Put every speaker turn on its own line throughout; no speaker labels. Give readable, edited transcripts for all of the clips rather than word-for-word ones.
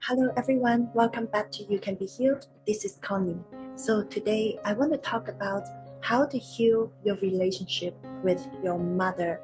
Hello everyone, welcome back to You Can Be Healed. This is Connie. So today I want to talk about how to heal your relationship with your mother.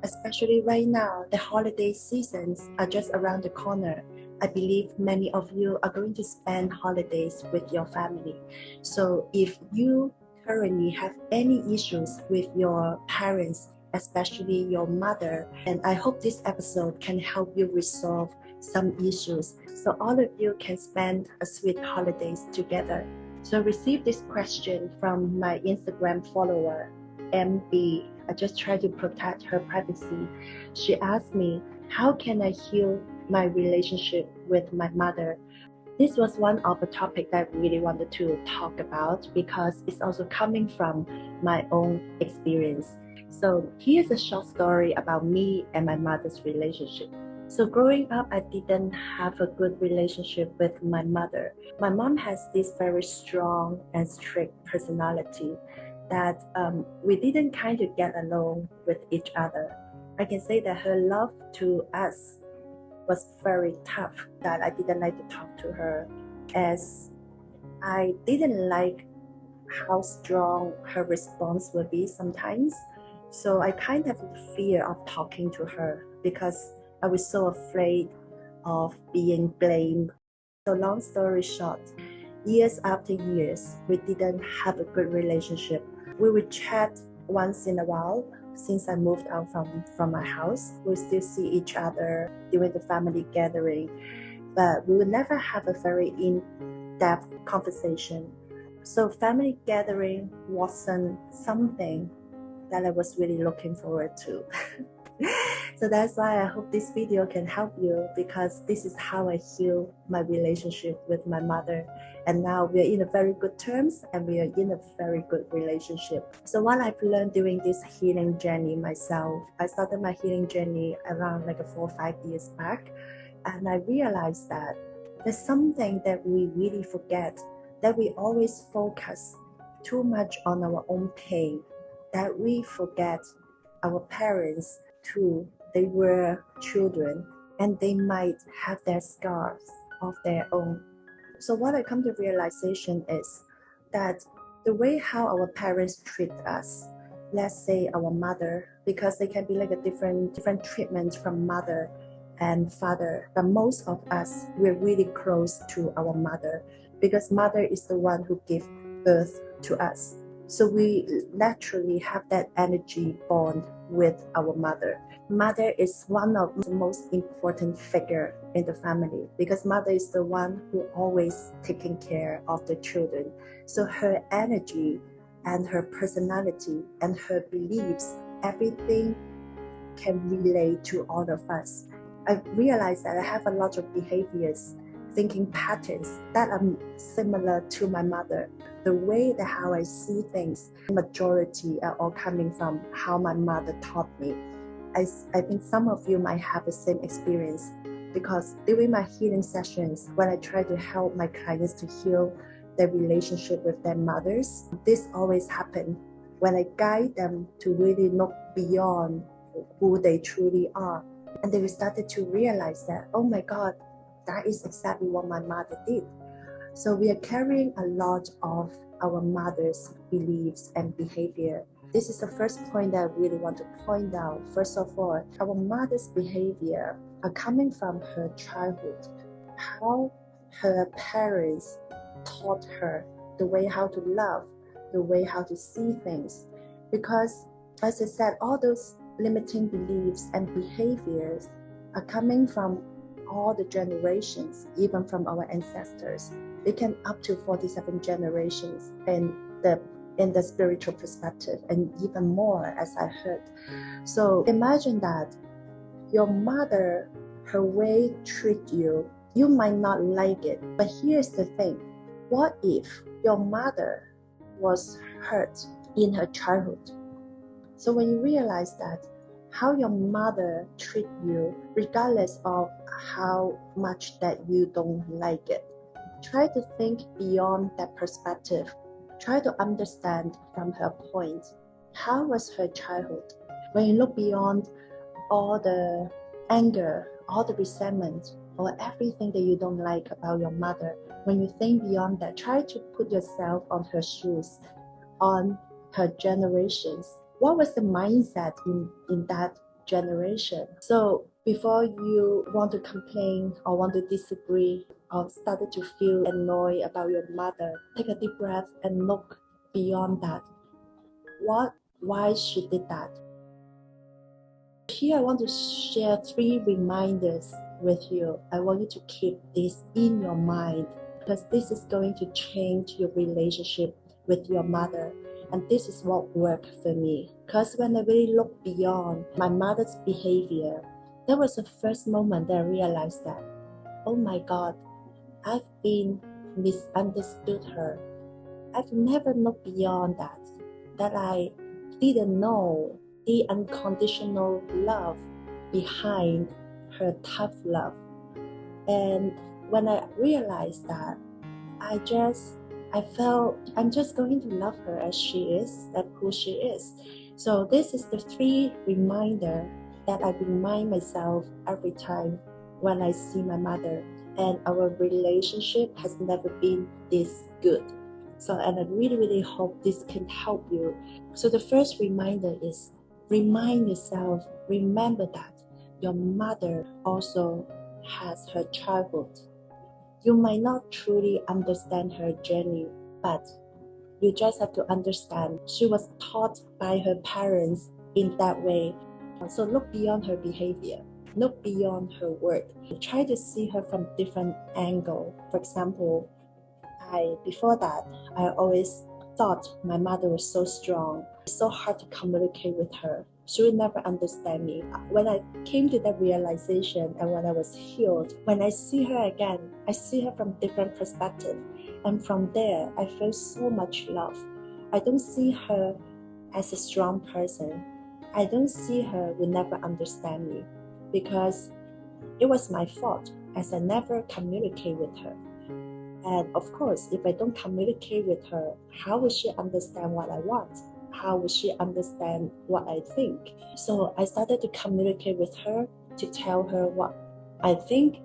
Especially right now, the holiday seasons are just around the corner. I believe many of you are going to spend holidays with your family. So if you currently have any issues with your parents, especially your mother, and I hope this episode can help you resolve some issues so all of you can spend a sweet holidays together. So I received this question from my Instagram follower, MB. I just try to protect her privacy. She asked me, how can I heal my relationship with my mother? This was one of the topics that I really wanted to talk about because it's also coming from my own experience. So here's a short story about me and my mother's relationship. So growing up, I didn't have a good relationship with my mother. My mom has this very strong and strict personality that we didn't kind of get along with each other. I can say that her love to us was very tough, that I didn't like to talk to her, as I didn't like how strong her response would be sometimes. So I kind of have fear of talking to her because I was so afraid of being blamed. So long story short, years after years, we didn't have a good relationship. We would chat once in a while. Since I moved out from my house, we still see each other during the family gathering, but we would never have a very in-depth conversation. So family gathering wasn't something that I was really looking forward to. So that's why I hope this video can help you, because this is how I heal my relationship with my mother. And now we are in a very good terms and we are in a very good relationship. So what I've learned during this healing journey myself, I started my healing journey around like 4 or 5 years back. And I realized that there's something that we really forget, that we always focus too much on our own pain, that we forget our parents too. They were children and they might have their scars of their own. So what I come to realization is that the way how our parents treat us, let's say our mother, because they can be like a different treatment from mother and father, but most of us, we're really close to our mother because mother is the one who gives birth to us. So we naturally have that energy bond with our mother. Mother is one of the most important figure in the family because mother is the one who always taking care of the children. So her energy and her personality and her beliefs, everything can relate to all of us. I realized that I have a lot of behaviors, thinking patterns that are similar to my mother. The way that how I see things, majority are all coming from how my mother taught me. I think some of you might have the same experience because during my healing sessions, when I try to help my clients to heal their relationship with their mothers, this always happens when I guide them to really look beyond who they truly are. And they started to realize that, oh my God, that is exactly what my mother did. So we are carrying a lot of our mother's beliefs and behavior. This is the first point that I really want to point out. First of all, our mother's behavior are coming from her childhood, how her parents taught her the way how to love, the way how to see things. Because as I said, all those limiting beliefs and behaviors are coming from all the generations, even from our ancestors. They can up to 47 generations in the spiritual perspective, and even more, as I heard. So imagine that your mother, her way treat you, you might not like it, but here's the thing. What if your mother was hurt in her childhood? So when you realize that, how your mother treat you, regardless of how much that you don't like it, try to think beyond that perspective. Try to understand from her point, how was her childhood? When you look beyond all the anger, all the resentment, or everything that you don't like about your mother, when you think beyond that, try to put yourself on her shoes, on her generations. What was the mindset in that generation? So before you want to complain or want to disagree or started to feel annoyed about your mother, take a deep breath and look beyond that. Why she did that? Here I want to share 3 reminders with you. I want you to keep this in your mind because this is going to change your relationship with your mother. And this is what worked for me. Because when I really look beyond my mother's behavior, that was the first moment that I realized that, oh my God, I've been misunderstood her. I've never looked beyond that I didn't know the unconditional love behind her tough love. And when I realized that, I felt I'm just going to love her as she is, as who she is. So this is the 3 reminder that I remind myself every time when I see my mother. And our relationship has never been this good. So, and I really, really hope this can help you. So the first reminder is remind yourself, remember that your mother also has her childhood. You might not truly understand her journey, but you just have to understand she was taught by her parents in that way. So look beyond her behavior. Look beyond her word. Try to see her from different angle. For example, before that, I always thought my mother was so strong. It's so hard to communicate with her. She would never understand me. When I came to that realization and when I was healed, when I see her again, I see her from different perspective. And from there, I feel so much love. I don't see her as a strong person. I don't see her will never understand me because it was my fault as I never communicate with her. And of course, if I don't communicate with her, how will she understand what I want? How will she understand what I think? So I started to communicate with her to tell her what I think.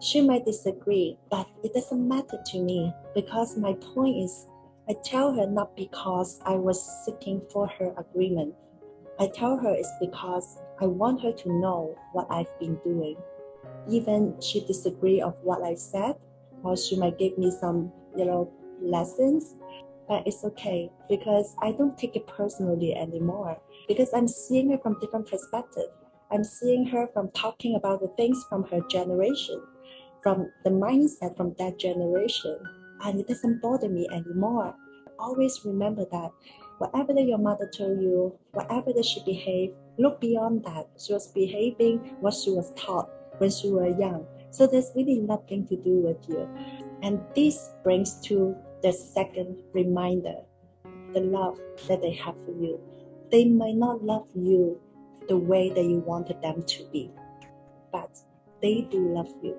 She might disagree, but it doesn't matter to me because my point is I tell her not because I was seeking for her agreement. I tell her it's because I want her to know what I've been doing. Even she disagree of what I said, or she might give me some, lessons, but it's okay because I don't take it personally anymore because I'm seeing her from different perspectives. I'm seeing her from talking about the things from her generation, from the mindset from that generation, and it doesn't bother me anymore. Always remember that whatever that your mother told you, whatever that she behaved, look beyond that. She was behaving what she was taught when she was young. So there's really nothing to do with you. And this brings to the second reminder, the love that they have for you. They might not love you the way that you wanted them to be, but they do love you.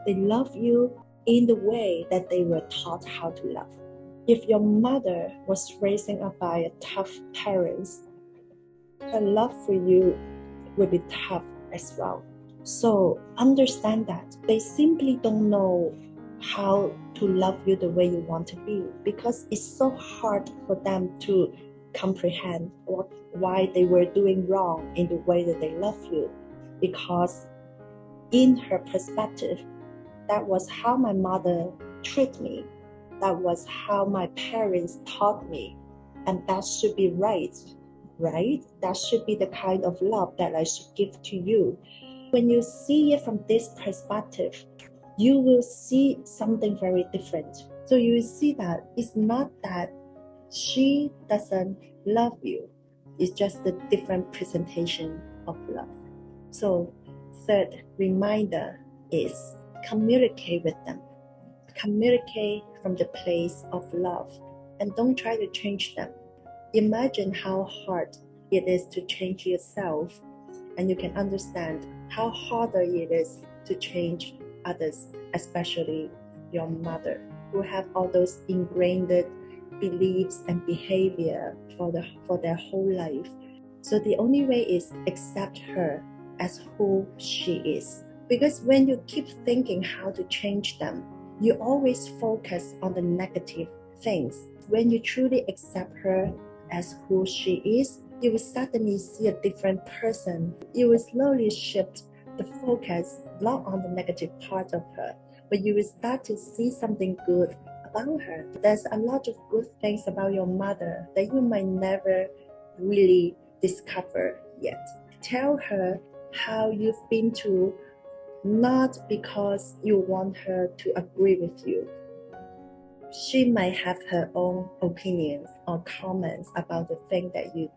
They love you in the way that they were taught how to love. If your mother was raising up by a tough parents, her love for you will be tough as well. So understand that they simply don't know how to love you the way you want to be because it's so hard for them to comprehend why they were doing wrong in the way that they love you, because in her perspective, that was how my mother treated me. That was how my parents taught me. And that should be right? That should be the kind of love that I should give to you. When you see it from this perspective, you will see something very different. So you will see that it's not that she doesn't love you. It's just a different presentation of love. So third reminder is communicate with them. Communicate from the place of love and don't try to change them. Imagine how hard it is to change yourself, and you can understand how harder it is to change others, especially your mother, who have all those ingrained beliefs and behavior for their whole life. So the only way is accept her as who she is. Because when you keep thinking how to change them, you always focus on the negative things. When you truly accept her as who she is, you will suddenly see a different person. You will slowly shift the focus not on the negative part of her, but you will start to see something good about her. There's a lot of good things about your mother that you might never really discover yet. Tell her how you've been to, not because you want her to agree with you. She might have her own opinions or comments about the thing that you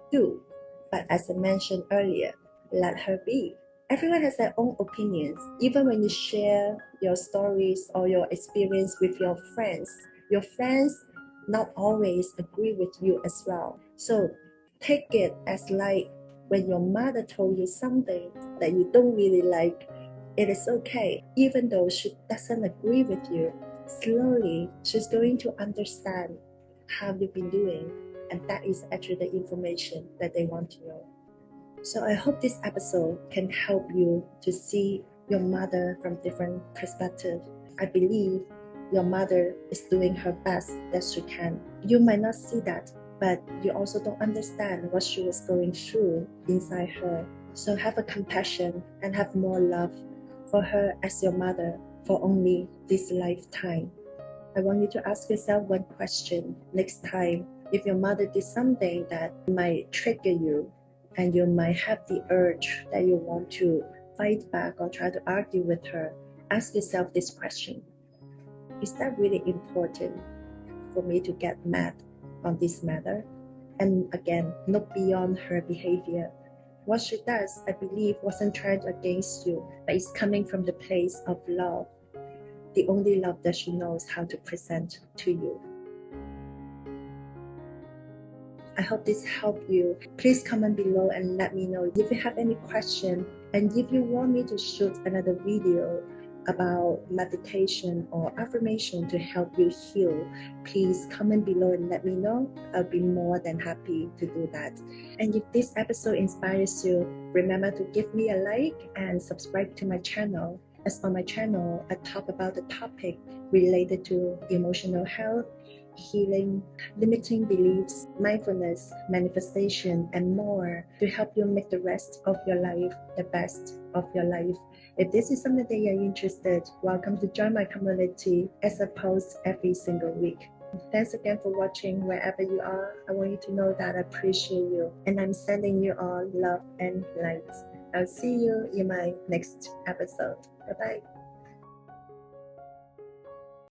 do, but as I mentioned earlier, let her be. Everyone has their own opinions. Even when you share your stories or your experience with your friends not always agree with you as well. So take it as like when your mother told you something that you don't really like, it is okay. Even though she doesn't agree with you, slowly she's going to understand how you've been doing, and that is actually the information that they want to know. So I hope this episode can help you to see your mother from different perspectives. I believe your mother is doing her best that she can. You might not see that, but you also don't understand what she was going through inside her. So have a compassion and have more love for her as your mother for only this lifetime. I want you to ask yourself one question next time. If your mother did something that might trigger you, and you might have the urge that you want to fight back or try to argue with her, ask yourself this question: is that really important for me to get mad on this matter? And again, look beyond her behavior. What she does, I believe, wasn't turned against you, but it's coming from the place of love, the only love that she knows how to present to you. I hope this helped you. Please comment below and let me know if you have any question, and if you want me to shoot another video about meditation or affirmation to help you heal, please comment below and let me know. I'll be more than happy to do that. And if this episode inspires you, remember to give me a like and subscribe to my channel. As on my channel, I talk about the topic related to emotional health, healing, limiting beliefs, mindfulness, manifestation, and more to help you make the rest of your life the best of your life. If this is something that you're interested, welcome to join my community as I post every single week. Thanks again for watching wherever you are. I want you to know that I appreciate you, and I'm sending you all love and light. I'll see you in my next episode. Bye-bye.